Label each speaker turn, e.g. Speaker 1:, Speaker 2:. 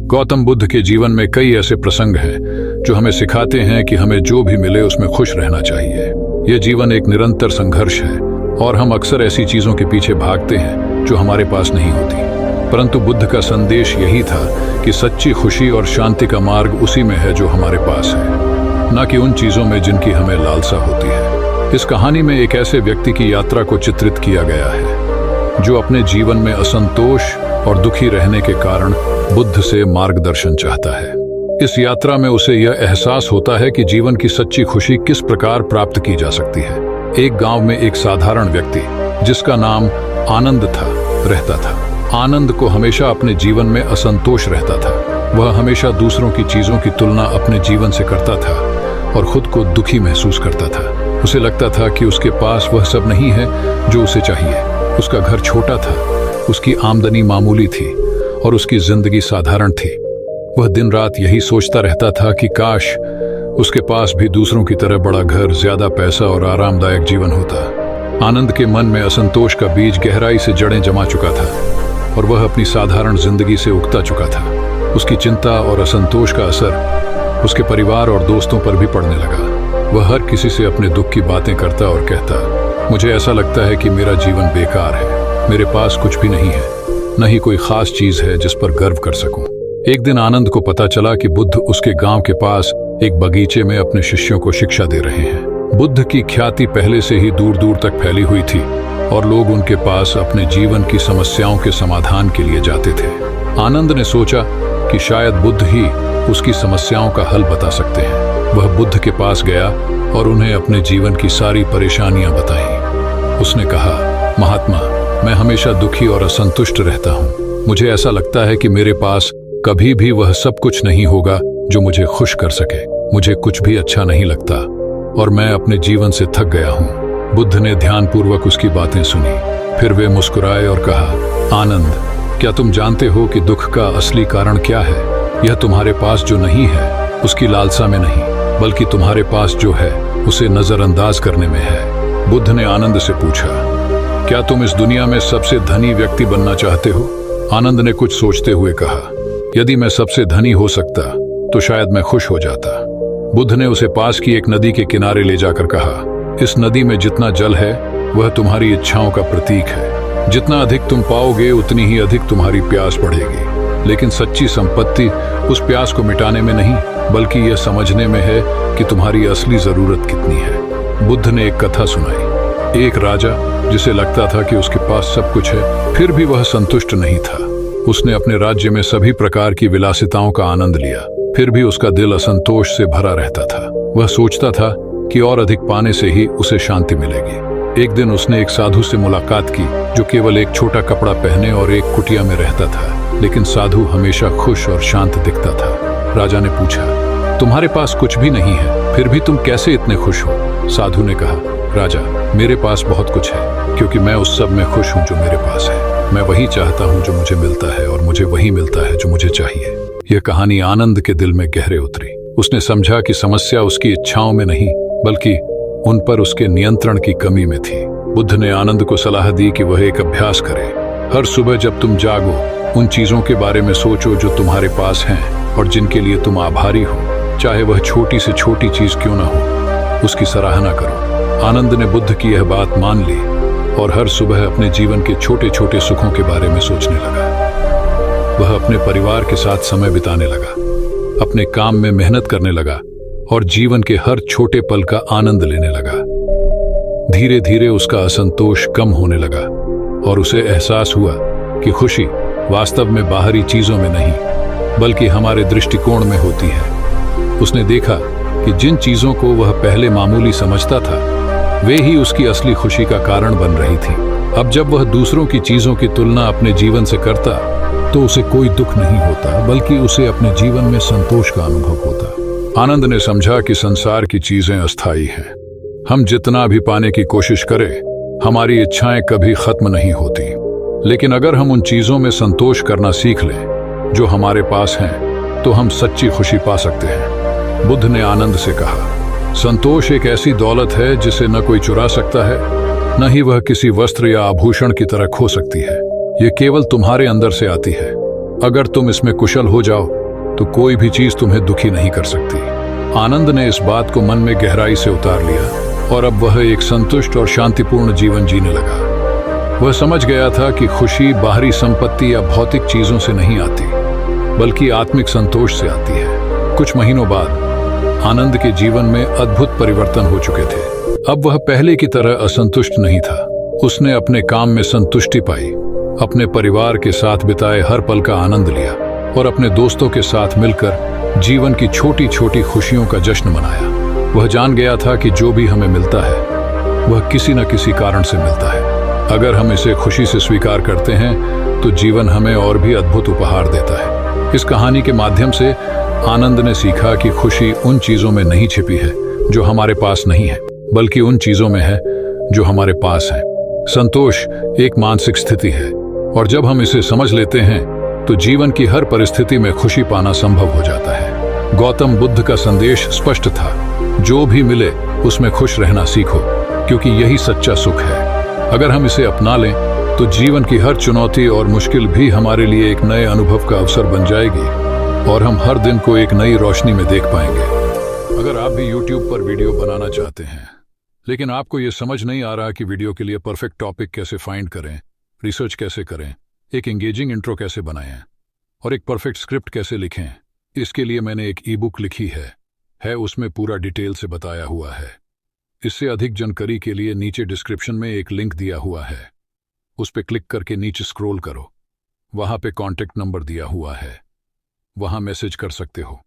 Speaker 1: गौतम बुद्ध के जीवन में कई ऐसे प्रसंग हैं जो हमें सिखाते हैं कि हमें जो भी मिले उसमें खुश रहना चाहिए। यह जीवन एक निरंतर संघर्ष है और हम अक्सर ऐसी चीजों के पीछे भागते हैं जो हमारे पास नहीं होती। परंतु बुद्ध का संदेश यही था कि सच्ची खुशी और शांति का मार्ग उसी में है जो हमारे पास है, न कि उन चीजों में जिनकी हमें लालसा होती है। इस कहानी में एक ऐसे व्यक्ति की यात्रा को चित्रित किया गया है जो अपने जीवन में असंतोष और दुखी रहने के कारण बुद्ध से मार्गदर्शन चाहता है। इस यात्रा में उसे यह एहसास होता है कि जीवन की सच्ची खुशी किस प्रकार प्राप्त की जा सकती है। एक गांव में एक साधारण व्यक्ति जिसका नाम आनंद था रहता था। आनंद को हमेशा अपने जीवन में असंतोष रहता था। वह हमेशा दूसरों की चीजों की तुलना अपने जीवन से करता था और खुद को दुखी महसूस करता था। उसे लगता था कि उसके पास वह सब नहीं है जो उसे चाहिए। उसका घर छोटा था, उसकी आमदनी मामूली थी और उसकी जिंदगी साधारण थी। वह दिन रात यही सोचता रहता था कि काश उसके पास भी दूसरों की तरह बड़ा घर, ज्यादा पैसा और आरामदायक जीवन होता। आनंद के मन में असंतोष का बीज गहराई से जड़ें जमा चुका था और वह अपनी साधारण जिंदगी से उगता चुका था। उसकी चिंता और असंतोष का असर उसके परिवार और दोस्तों पर भी पड़ने लगा। वह हर किसी से अपने दुख की बातें करता और कहता, मुझे ऐसा लगता है कि मेरा जीवन बेकार है, मेरे पास कुछ भी नहीं है, न ही कोई खास चीज है जिस पर गर्व कर सकूं। एक दिन आनंद को पता चला कि बुद्ध उसके गांव के पास एक बगीचे में अपने शिष्यों को शिक्षा दे रहे हैं। बुद्ध की ख्याति पहले से ही दूर दूर तक फैली हुई थी और लोग उनके पास अपने जीवन की समस्याओं के समाधान के लिए जाते थे। आनंद ने सोचा कि शायद बुद्ध ही उसकी समस्याओं का हल बता सकते हैं। वह बुद्ध के पास गया और उन्हें अपने जीवन की सारी परेशानियां बताईं। उसने कहा, महात्मा, मैं हमेशा दुखी और असंतुष्ट रहता हूँ। मुझे ऐसा लगता है कि मेरे पास कभी भी वह सब कुछ नहीं होगा जो मुझे खुश कर सके। मुझे कुछ भी अच्छा नहीं लगता और मैं अपने जीवन से थक गया हूँ। बुद्ध ने ध्यानपूर्वक उसकी बातें सुनी। फिर वे मुस्कुराए और कहा, आनंद, क्या तुम जानते हो कि दुख का असली कारण क्या है? यह तुम्हारे पास जो नहीं है उसकी लालसा में नहीं, बल्कि तुम्हारे पास जो है उसे नजरअंदाज करने में है। बुद्ध ने आनंद से पूछा, क्या तुम इस दुनिया में सबसे धनी व्यक्ति बनना चाहते हो? आनंद ने कुछ सोचते हुए कहा, यदि मैं सबसे धनी हो सकता तो शायद मैं खुश हो जाता। बुद्ध ने उसे पास की एक नदी के किनारे ले जाकर कहा, इस नदी में जितना जल है वह तुम्हारी इच्छाओं का प्रतीक है। जितना अधिक तुम पाओगे उतनी ही अधिक तुम्हारी प्यास बढ़ेगी। लेकिन सच्ची संपत्ति उस प्यास को मिटाने में नहीं, बल्कि यह समझने में है कि तुम्हारी असली जरूरत कितनी है। बुद्ध ने एक कथा सुनाई। एक राजा जिसे लगता था कि उसके पास सब कुछ है, फिर भी वह संतुष्ट नहीं था। उसने अपने राज्य में सभी प्रकार की विलासिताओं का आनंद लिया, फिर भी उसका दिल असंतोष से भरा रहता था। वह सोचता था कि और अधिक पाने से ही उसे शांति मिलेगी। एक दिन उसने एक साधु से मुलाकात की जो केवल एक छोटा कपड़ा पहने और एक कुटिया में रहता था, लेकिन साधु हमेशा खुश और शांत दिखता था। राजा ने पूछा, तुम्हारे पास कुछ भी नहीं है, फिर भी तुम कैसे इतने खुश हो? साधु ने कहा, राजा, मेरे पास बहुत कुछ है, क्योंकि मैं उस सब में खुश हूँ जो मेरे पास है। मैं वही चाहता हूँ जो मुझे मिलता है और मुझे वही मिलता है जो मुझे चाहिए। यह कहानी आनंद के दिल में गहरे उतरी। उसने समझा कि समस्या उसकी इच्छाओं में नहीं, बल्कि उन पर उसके नियंत्रण की कमी में थी। बुद्ध ने आनंद को सलाह दी कि वह एक अभ्यास करे। हर सुबह जब तुम जागो, उन चीजों के बारे में सोचो जो तुम्हारे पास हैं और जिनके लिए तुम आभारी हो, चाहे वह छोटी से छोटी चीज क्यों ना हो, उसकी सराहना करो। आनंद ने बुद्ध की यह बात मान ली और हर सुबह अपने जीवन के छोटे छोटे सुखों के बारे में सोचने लगा। वह अपने परिवार के साथ समय बिताने लगा, अपने काम में मेहनत करने लगा और जीवन के हर छोटे पल का आनंद लेने लगा। धीरे धीरे उसका असंतोष कम होने लगा और उसे एहसास हुआ कि खुशी वास्तव में बाहरी चीजों में नहीं, बल्कि हमारे दृष्टिकोण में होती है। उसने देखा कि जिन चीजों को वह पहले मामूली समझता था, वे ही उसकी असली खुशी का कारण बन रही थी। अब जब वह दूसरों की चीजों की तुलना अपने जीवन से करता तो उसे कोई दुख नहीं होता, बल्कि उसे अपने जीवन में संतोष का अनुभव होता। आनंद ने समझा कि संसार की चीजें अस्थायी हैं। हम जितना भी पाने की कोशिश करें, हमारी इच्छाएं कभी खत्म नहीं होती। लेकिन अगर हम उन चीजों में संतोष करना सीख लें जो हमारे पास हैं, तो हम सच्ची खुशी पा सकते हैं। बुद्ध ने आनंद से कहा, संतोष एक ऐसी दौलत है जिसे न कोई चुरा सकता है, न ही वह किसी वस्त्र या आभूषण की तरह खो सकती है। ये केवल तुम्हारे अंदर से आती है। अगर तुम इसमें कुशल हो जाओ तो कोई भी चीज तुम्हें दुखी नहीं कर सकती। आनंद ने इस बात को मन में गहराई से उतार लिया और अब वह एक संतुष्ट और शांतिपूर्ण जीवन जीने लगा। वह समझ गया था कि खुशी बाहरी संपत्ति या भौतिक चीजों से नहीं आती, बल्कि आत्मिक संतोष से आती है। कुछ महीनों बाद आनंद के जीवन में अद्भुत परिवर्तन हो चुके थे। अब वह पहले की तरह असंतुष्ट नहीं था। उसने अपने काम में संतुष्टि पाई, अपने परिवार के साथ बिताए हर पल का आनंद लिया और अपने दोस्तों के साथ मिलकर जीवन की छोटी छोटी खुशियों का जश्न मनाया। वह जान गया था कि जो भी हमें मिलता है वह किसी न किसी कारण से मिलता है। अगर हम इसे खुशी से स्वीकार करते हैं तो जीवन हमें और भी अद्भुत उपहार देता है। इस कहानी के माध्यम से आनंद ने सीखा कि खुशी उन चीजों में नहीं छिपी है जो हमारे पास नहीं है, बल्कि उन चीजों में है जो हमारे पास है। संतोष एक मानसिक स्थिति है और जब हम इसे समझ लेते हैं तो जीवन की हर परिस्थिति में खुशी पाना संभव हो जाता है। गौतम बुद्ध का संदेश स्पष्ट था, जो भी मिले उसमें खुश रहना सीखो, क्योंकि यही सच्चा सुख है। अगर हम इसे अपना लें तो जीवन की हर चुनौती और मुश्किल भी हमारे लिए एक नए अनुभव का अवसर बन जाएगी और हम हर दिन को एक नई रोशनी में देख पाएंगे। अगर आप भी YouTube पर वीडियो बनाना चाहते हैं लेकिन आपको ये समझ नहीं आ रहा कि वीडियो के लिए परफेक्ट टॉपिक कैसे फाइंड करें, रिसर्च कैसे करें, एक एंगेजिंग इंट्रो कैसे बनाएं और एक परफेक्ट स्क्रिप्ट कैसे लिखें, इसके लिए मैंने एक ई बुक लिखी है उसमें पूरा डिटेल से बताया हुआ है। इससे अधिक जानकारी के लिए नीचे डिस्क्रिप्शन में एक लिंक दिया हुआ है, उस पर क्लिक करके नीचे स्क्रॉल करो, वहां पे कॉन्टेक्ट नंबर दिया हुआ है, वहां मैसेज कर सकते हो।